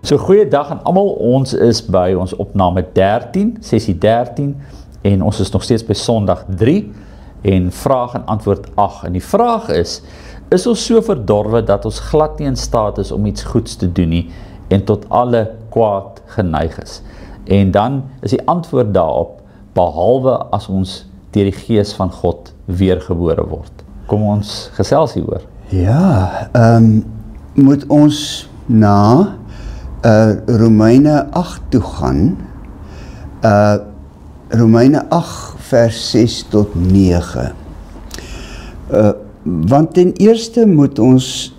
So goeiedag aan almal, ons is by ons opname 13, sessie 13 en ons is nog steeds by Sondag 3 en vraag en antwoord 8 en die vraag is ons so verdorwe dat ons glad nie in staat is om iets goeds te doen nie en tot alle kwaad geneig is? En dan is die antwoord daarop, behalwe as ons deur die Gees van God weergebore word. Kom ons gesels hieroor. Ja, moet ons na Romeine 8 toe gaan, Romeine 8 vers 6 tot 9. Want ten eerste moet ons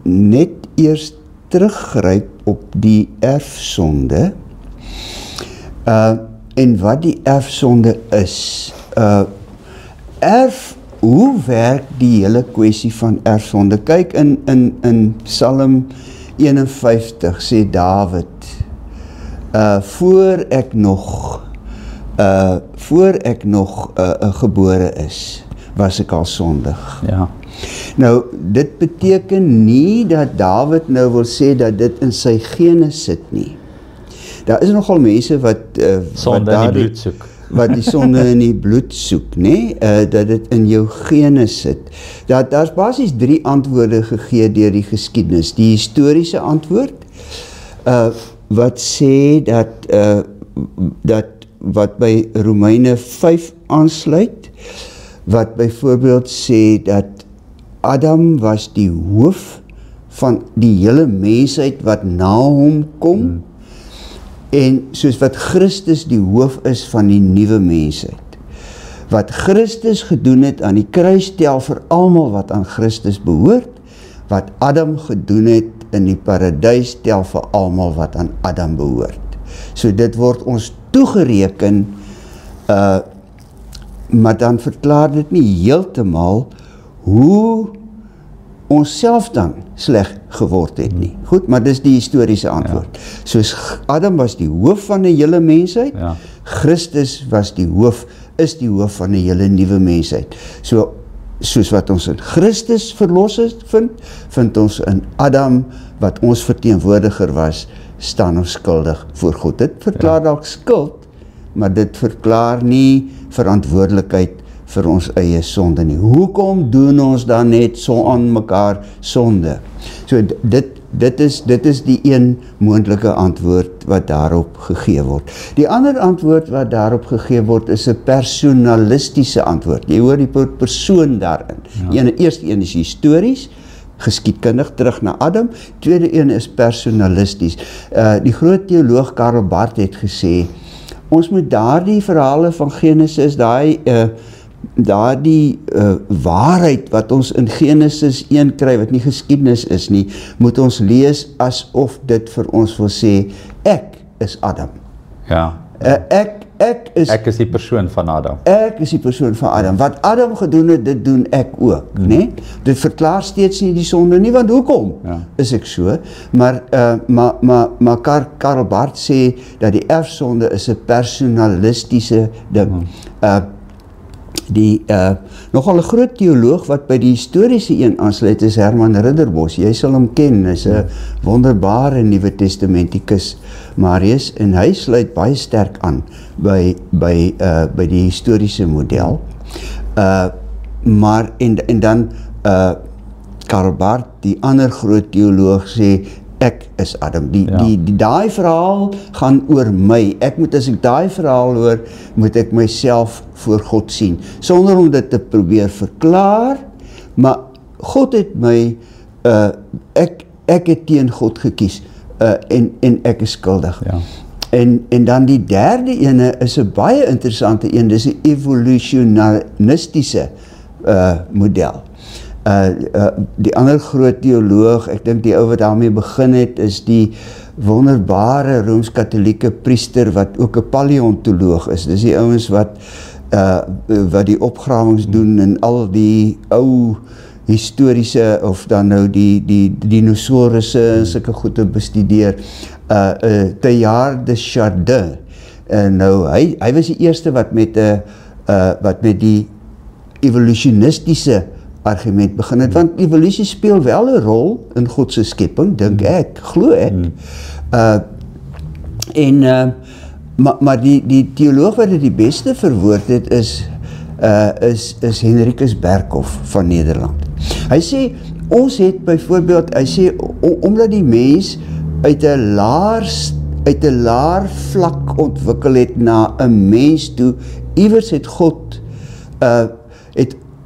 net eers teruggryp op die erfsonde, en wat die erfsonde is. Hoe werk die hele kwessie van erfsonde? Kyk in Psalm 51 sê Dawid, voor ek nog gebore is, was ek al sondig. Ja. Nou, dit beteken nie dat Dawid nou wil sê dat dit in sy gene sit nie. Daar is nogal mense wat sonde in die bloed soek. Wat die sonde in die bloed soek, nee? Dat dit in jou gene sit. Daar's basies 3 antwoorde gegee deur die geskiedenis. Die historiese antwoord, wat sê dat wat by Romeine 5 aansluit, wat byvoorbeeld sê dat Adam was die hoof van die hele mensheid wat na hom kom, en soos wat Christus die hoof is van die nuwe mensheid. Wat Christus gedoen het aan die kruis tel vir almal wat aan Christus behoort, wat Adam gedoen het in die paradys tel vir almal wat aan Adam behoort. So dit word ons toegereken, maar dan verklaar dit nie heeltemal hoe ons self dan sleg geword het nie. Goed, maar dis die historiese antwoord. Ja. Soos Adam was die hoof van die hele mensheid, ja. Christus was is die hoof van die hele nuwe mensheid. Soos wat ons in Christus verlossing vind ons in Adam, wat ons verteenwoordiger was, staan ons skuldig voor God. Dit verklaar dalk skuld, maar dit verklaar nie verantwoordelikheid vir ons eie sonde nie. Hoekom doen ons dan net so aan mekaar sonde? So dit is die een moontlike antwoord wat daarop gegee word. Die ander antwoord wat daarop gegee word is 'n personalistiese antwoord. Jy hoor die persoon daarin. Ja. Eerste een is histories, geskiedkundig terug na Adam. Tweede een is personalisties. Die groot teoloog Karl Barth het gesê, ons moet daardie verhale van Genesis, daardie waarheid wat ons in Genesis 1 kry, wat nie geskiedenis is nie, moet ons lees asof dit vir ons wil sê, ek is Adam. Ja. Ek is die persoon van Adam. Ek is die persoon van Adam. Wat Adam gedoen het, dit doen ek ook. Nee? Dit verklaar steeds nie die sonde nie, want hoekom is ek so? Maar Karl Barth sê dat die erfsonde is 'n personalistiese ding. Nogal 'n groot teoloog wat by die historiese een aansluit is Herman Ridderbos. Jy sal hom ken, hy is 'n wonderbare Nuwe Testamentikus Marius, en hy sluit baie sterk aan by die historiese model. Maar en dan Karl Barth, die ander groot teoloog, sê ek is Adam. Daai verhaal gaan oor my. As ek daai verhaal hoor, moet ek myself voor God sien, sonder om dit te probeer verklaar, maar God het my, ek het teen God gekies, en ek is skuldig. Ja. En dan die derde ene is 'n baie interessante een, dis 'n evolutionistiese model. Die ander groot teoloog, ek dink die ou wat daarmee begin het, is die wonderbare Rooms-Katholieke priester wat ook 'n paleontoloog is. Dis die ouens wat die opgrawings doen en al die ou historiese, of dan nou die dinosourusse en sulke goede bestudeer. Teilhard de Chardin. Nou, hy was die eerste wat met die evolutionistiese argument begin het, want evolusie speel wel 'n rol in God se skepping, dink ek, glo ek. Maar die theoloog wat dit die beste verwoord het is Henricus Berghoff van Nederland. Hy sê, ons het byvoorbeeld, hy sê, omdat die mens uit 'n laar vlak ontwikkel het na 'n mens toe, iewers het God,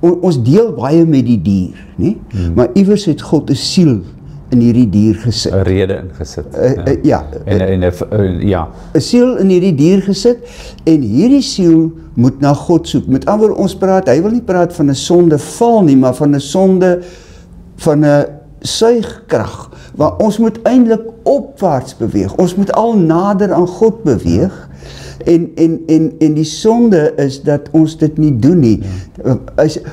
ons deel baie met die dier, nie? Maar iewers het God 'n siel in hierdie dier gesit. 'n rede ingesit. Ja. Ja. 'n siel in hierdie dier gesit, en hierdie siel moet na God soek. Met ander woorde, ons praat, hy wil nie praat van 'n sondeval nie, maar van 'n sonde, van 'n suigkrag, waar ons moet eintlik opwaarts beweeg. Ons moet al nader aan God beweeg. En die sonde is dat ons dit nie doen nie.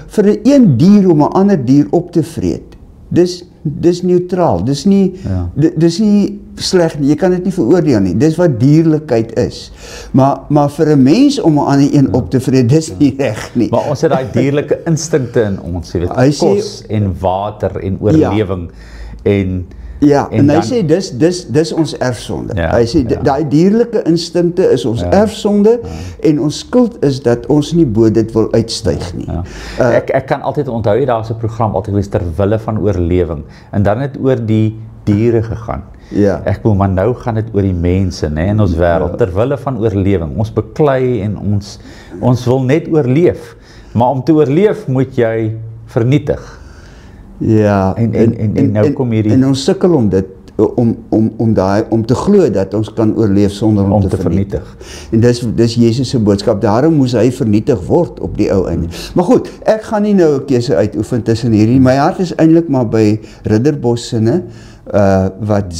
Vir 'n een dier om 'n ander dier op te vreet, dis neutraal, dis nie sleg nie, jy kan dit nie veroordeel nie, dis wat dierlikheid is. Maar vir 'n mens om 'n ander een op te vreet, dis nie reg nie. Maar ons het daai dierlike instinkte in ons, jy weet, kos en water en oorlewing en hy sê dis ons erfsonde. Hy sê daai dierlike instinkte is ons erfsonde, en ons skuld is dat ons nie bo dit wil uitstyg nie. Ek kan altyd onthou, daar's 'n program altyd gewees ter wille van oorlewing, en dan het oor die diere gegaan. Ek bedoel, maar nou gaan dit oor die mense, né, in ons wêreld, ter wille van oorlewing. Ons beklei en ons wil net oorleef, maar om te oorleef moet jy vernietig. En nou kom hierdie, en ons sukkel om dit om te glo dat ons kan oorleef sonder om te vernietig. En dis Jesus se boodskap. Daarom moes hy vernietig word op die ou einde. Maar goed, ek gaan nie nou 'n keuse uitoefen tussen hierdie. My hart is eintlik maar by Ridderbos sinne, wat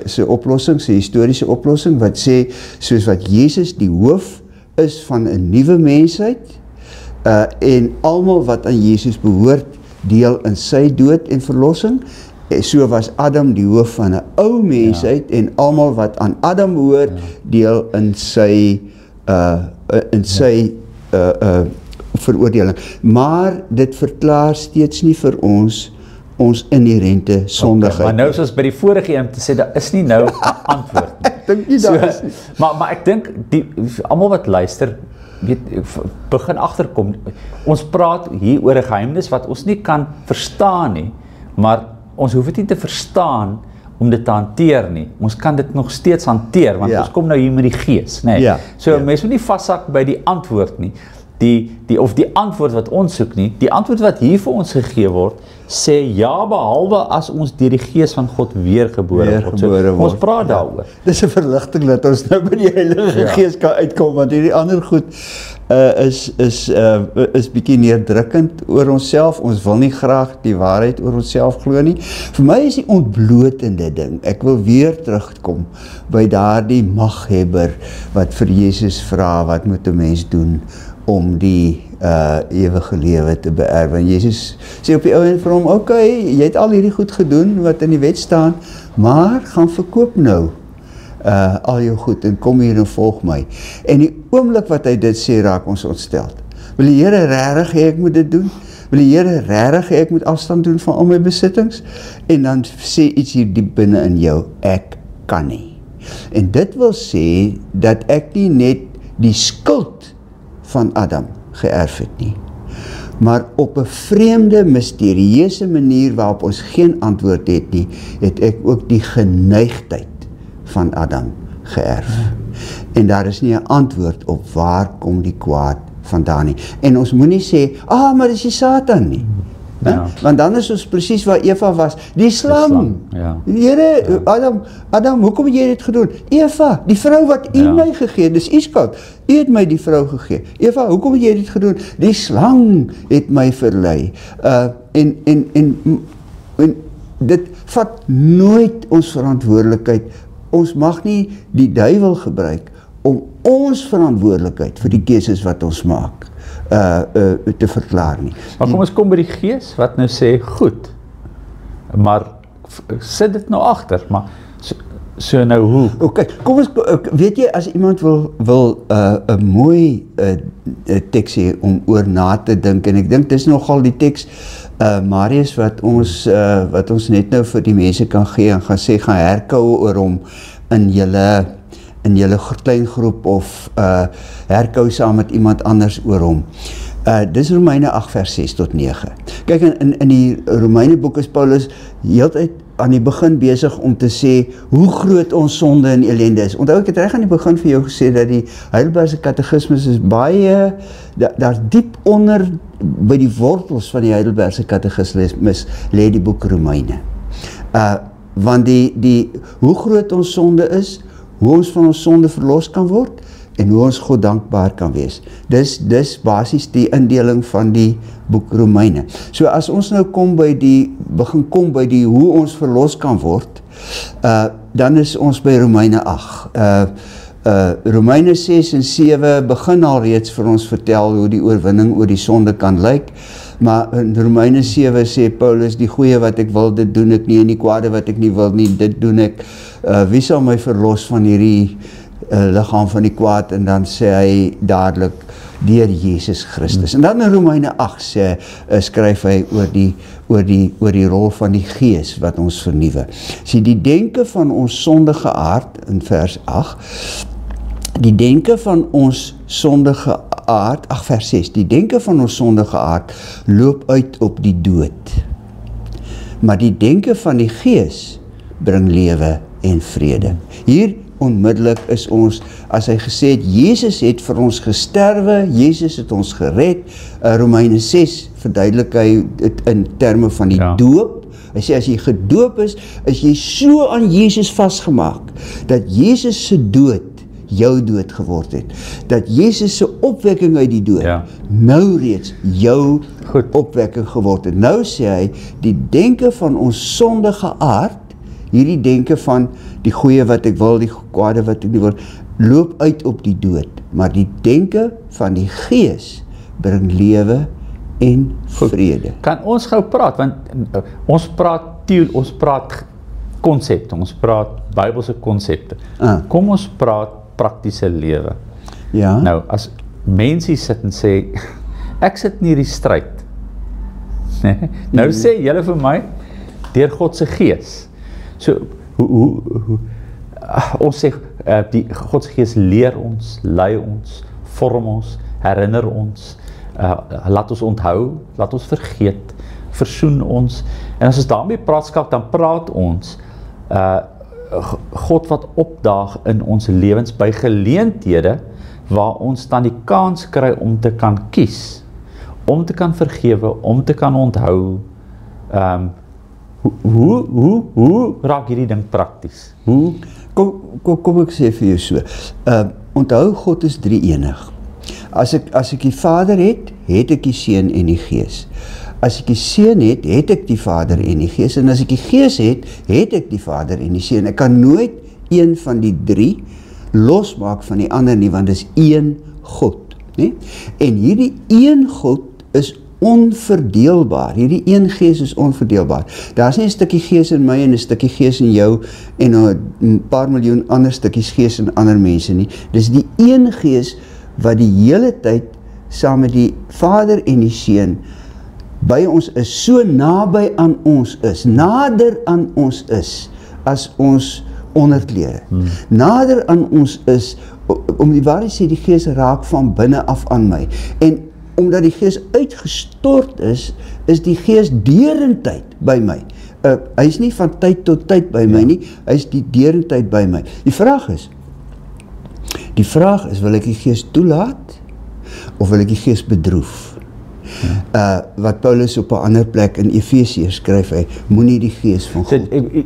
sy oplossing, sy historiese oplossing, wat sê, soos wat Jesus die hoof is van 'n nuwe mensheid, en almal wat aan Jesus behoort, deel in sy dood en verlossing. So was Adam die hoof van 'n ou mensheid, en almal wat aan Adam behoort, deel in sy veroordeling. Maar dit verklaar steeds nie vir ons inherente sondigheid. Maar nou soos by die vorige een te sê, daar is nie nou 'n antwoord nie. Ek dink nie daar is nie. Maar ek dink, almal wat luister, begin agterkom, ons praat hier oor 'n geheimnis wat ons nie kan verstaan nie, maar ons hoef dit nie te verstaan om dit te hanteer nie. Ons kan dit nog steeds hanteer, want ons kom nou hier met die Gees, né? So mense moet nie vashak by die antwoord nie. Of die antwoord wat ons soek nie, die antwoord wat hier vir ons gegee word, sê ja, behalwe as ons deur die Gees van God weergebore word. So, ons praat daaroor. Dis 'n verligting dat ons nou by die Heilige Gees kan uitkom, want hierdie ander goed is bietjie neerdrukkend oor onsself. Ons wil nie graag die waarheid oor onsself glo nie. Vir my is die ontblotende ding, ek wil weer terugkom by daardie maghebber wat vir Jesus vra, wat moet 'n mens doen om die ewige lewe te beerwe. En Jesus sê op die ou end vir hom, okay, jy het al hierdie goed gedoen wat in die wet staan, maar gaan verkoop nou al jou goed en kom hier en volg my. En die oomblik wat hy dit sê, raak ons ontsteld. Wil die Here regtig hê ek moet dit doen? Wil die Here regtig hê ek moet afstand doen van al my besittings? En dan sê iets hier diep binne in jou, ek kan nie. En dit wil sê dat ek nie net die skuld van Adam geërf het nie, maar op 'n vreemde, misterieuse manier waarop ons geen antwoord het nie, het ek ook die geneigtheid van Adam geërf. En daar is nie 'n antwoord op waar kom die kwaad vandaan nie. En ons moenie sê, maar dis die Satan nie. Want dan is ons presies waar Eva was, die slang. Here, Adam, hoekom het jy dit gedoen? Eva, die vrou wat u my gegee, dis u skuld. U het my die vrou gegee. Eva, hoekom het jy dit gedoen? Die slang het my verlei. En dit vat nooit ons verantwoordelikheid. Ons mag nie die duiwel gebruik om ons verantwoordelikheid vir die keuses wat ons maak te verklaar nie. Maar kom ons kom by die Gees wat nou sê, goed, maar sit dit nou agter, maar so nou hoe? Okay, kom ons, weet jy, as iemand wil 'n mooi teks hê om oor na te dink, en ek dink dis nogal die teks Marius wat ons net nou vir die mense kan gee en gaan sê, gaan herkou oor hom in julle klein groep of herkou saam met iemand anders oor hom. Dis Romeine 8 vers 6 tot 9. Kyk, in die Romeine boek is Paulus heeltyd aan die begin besig om te sê hoe groot ons sonde en ellende is. Onthou, ek het reg aan die begin vir jou gesê dat die Heidelbergse katekismus is baie, daar diep onder by die wortels van die Heidelbergse katekismus lê die boek Romeine. Want hoe groot ons sonde is, hoe ons van ons sonde verlos kan word, en hoe ons God dankbaar kan wees. Dis basies die indeling van die boek Romeine. So as ons nou begin kom by die hoe ons verlos kan word, dan is ons by Romeine 8. Romeine 6 en 7 begin al reeds vir ons vertel hoe die oorwinning oor die sonde kan lyk, maar in Romeine 7 sê Paulus, die goeie wat ek wil, dit doen ek nie, en die kwade wat ek nie wil nie, dit doen ek. Wie sal my verlos van hierdie liggaam van die kwaad, en dan sê hy dadelik deur Jesus Christus. En dan in Romeine 8 skryf hy oor die rol van die Gees wat ons vernuwe. Sien, die denke van ons sondige aard in vers 8, die denke van ons sondige aard, vers 6, die denke van ons sondige aard loop uit op die dood. Maar die denke van die Gees bring lewe en vrede. Hier onmiddellik is ons, as hy gesê het, Jesus het vir ons gesterwe, Jesus het ons gered. Romeine 6 verduidelik hy dit in terme van die doop. Hy sê, as jy gedoop is jy so aan Jesus vastgemaak, dat Jesus se dood jou dood geword het. Dat Jesus se opwekking uit die dood nou reeds jou opwekking geword het. Nou sê hy, die denke van ons sondige aard, hierdie denke van die goeie wat ek wil, die kwade wat ek nie wil, loop uit op die dood. Maar die denke van die Gees bring lewe en vrede. Kan ons gou praat, want ons praat konsepte, ons praat Bybelse konsepte. Kom ons praat praktiese lewe. Ja. Nou, as mense sit en sê, ek sit in hierdie stryd. Nou sê julle vir my, deur God se Gees. So, ons sê, die God se Gees leer ons, lei ons, vorm ons, herinner ons, laat ons onthou, laat ons vergeet, versoen ons, en as ons daarmee praat, dan praat ons, God wat opdaag in ons lewens by geleenthede, waar ons dan die kans kry om te kan kies, om te kan vergewe, om te kan onthou. Hoe raak hierdie ding prakties? Kom ek sê vir jou so. Onthou, God is drie-enig. As ek die Vader het ek die Seun en die Gees. As ek die Seun het ek die Vader en die Gees. En as ek die Gees het ek die Vader en die Seun. Ek kan nooit een van die drie losmaak van die ander nie, want dit is een God. Nie? En hierdie een God is onverdeelbaar. Hierdie een Gees is onverdeelbaar. Daar is nie 'n stukkie Gees in my en 'n stukkie Gees in jou en 'n paar miljoen ander stukkies Gees in ander mense nie. Dis die een Gees wat die hele tyd saam met die Vader en die Seun by ons is, so naby aan ons is, nader aan ons is as ons onderklere. Nader aan ons is, om die waarheid sê, die Gees raak van binne af aan my. En omdat die Gees uitgestort is die Gees deurentyd by my. Hy is nie van tyd tot tyd by my nie, hy is die deurentyd by my. Die vraag is, wil ek die Gees toelaat, of wil ek die Gees bedroef? Wat Paulus op 'n ander plek in Efesiërs skryf, hy moenie die Gees van God.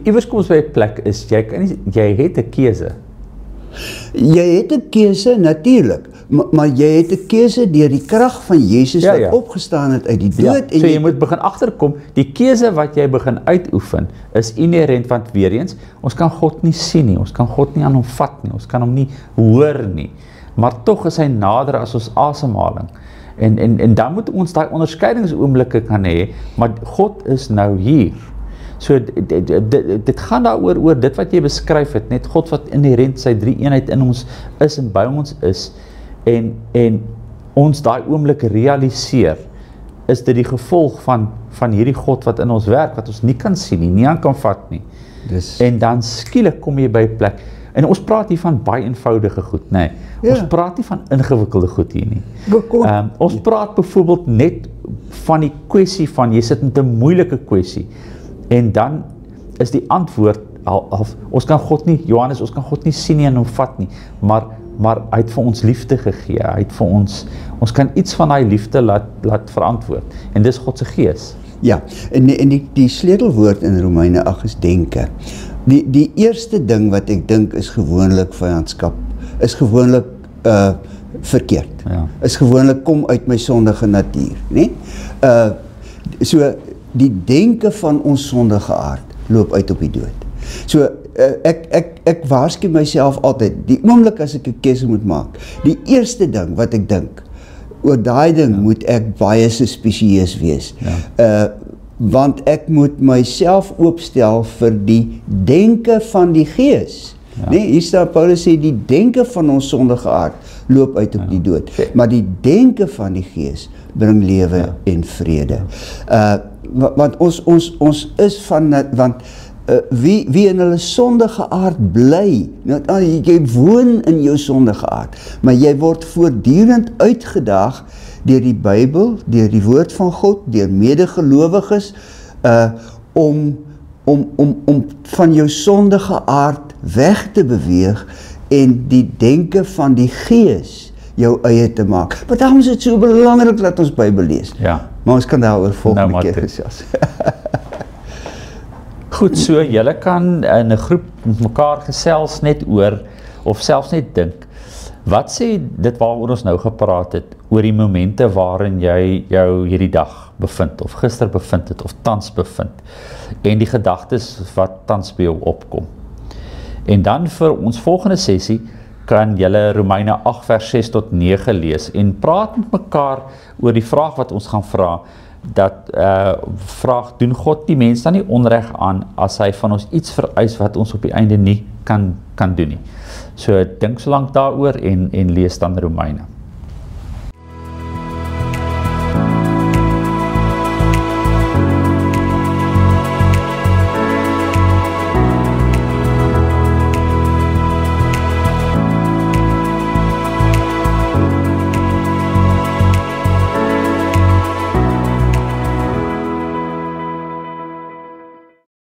Iewers kom ons by 'n plek is, jy het 'n keuse. Jy het 'n keuse, natuurlik, maar jy het 'n keuse deur die krag van Jesus wat opgestaan het uit die dood. So jy moet begin agterkom, die keuse wat jy begin uitoefen is inherent, want weer eens, ons kan God nie sien nie, ons kan God nie aan hom vat nie, ons kan hom nie hoor nie, maar tog is hy nader as ons asemhaling. En dan moet ons daai onderskeidingsoomblik kan hê, maar God is nou hier. So dit gaan daaroor oor dit wat jy beskryf het, net God wat inherent sy drie eenheid in ons is en by ons is, en ons daai oomblik realiseer, is dit die gevolg van hierdie God wat in ons werk, wat ons nie kan sien nie aan kan vat nie. En dan skielik kom jy by 'n plek En ons praat hier van baie eenvoudige goed, nee. Ja. Ons praat nie van ingewikkelde goed hier nie. Bekom- Ons praat byvoorbeeld net van die kwessie van, jy sit met 'n moeilike kwessie, en dan is die antwoord, ons kan God nie, Johannes, ons kan God nie sien nie en hom vat nie, maar hy het vir ons liefde gegee, hy het vir ons kan iets van daai liefde laat verantwoord, en dis God se gees. Ja, en die sleutelwoord in Romeine 8 is denke. Die eerste ding wat ek dink is gewoonlik vyandskap, is gewoonlik verkeerd. Ja. Is gewoonlik kom uit my sondige natuur, né? So die denke van ons sondige aard loop uit op die dood. So ek waarsku myself altyd, die oomblik as ek 'n keuse moet maak, die eerste ding wat ek dink, oor daai ding moet ek baie suspisieus wees. Want ek moet myself oopstel vir die denke van die gees. Nee, hier staan Paulus sê die denke van ons sondige aard loop uit op die dood, maar die denke van die gees bring lewe en vrede. Want ons is van, want wie in hulle sondige aard bly, jy woon in jou sondige aard, maar jy word voortdurend uitgedaag deur die Bybel, deur die woord van God, deur medegelowiges, om van jou sondige aard weg te beweeg en die denke van die gees jou eie te maak. Maar daarom is dit so belangrik dat ons Bybel lees. Ja. Maar ons kan daaroor volgende Nou, keer Matthäus. gesels. Goed, so julle kan in 'n groep met mekaar gesels net oor, of selfs net dink, wat sê dit waaroor ons nou gepraat het, oor die momente waarin jy jou hierdie dag bevind, of gister bevind het, of tans bevind, en die gedagtes wat tans by jou opkom. En dan vir ons volgende sessie, kan julle Romeine 8 vers 6 tot 9 lees, en praat met mekaar oor die vraag wat ons gaan vra, dat vraag, doen God die mens dan nie onreg aan, as hy van ons iets vereis wat ons op die einde nie kan doen nie. So dink so lank daaroor en lees dan Romeine.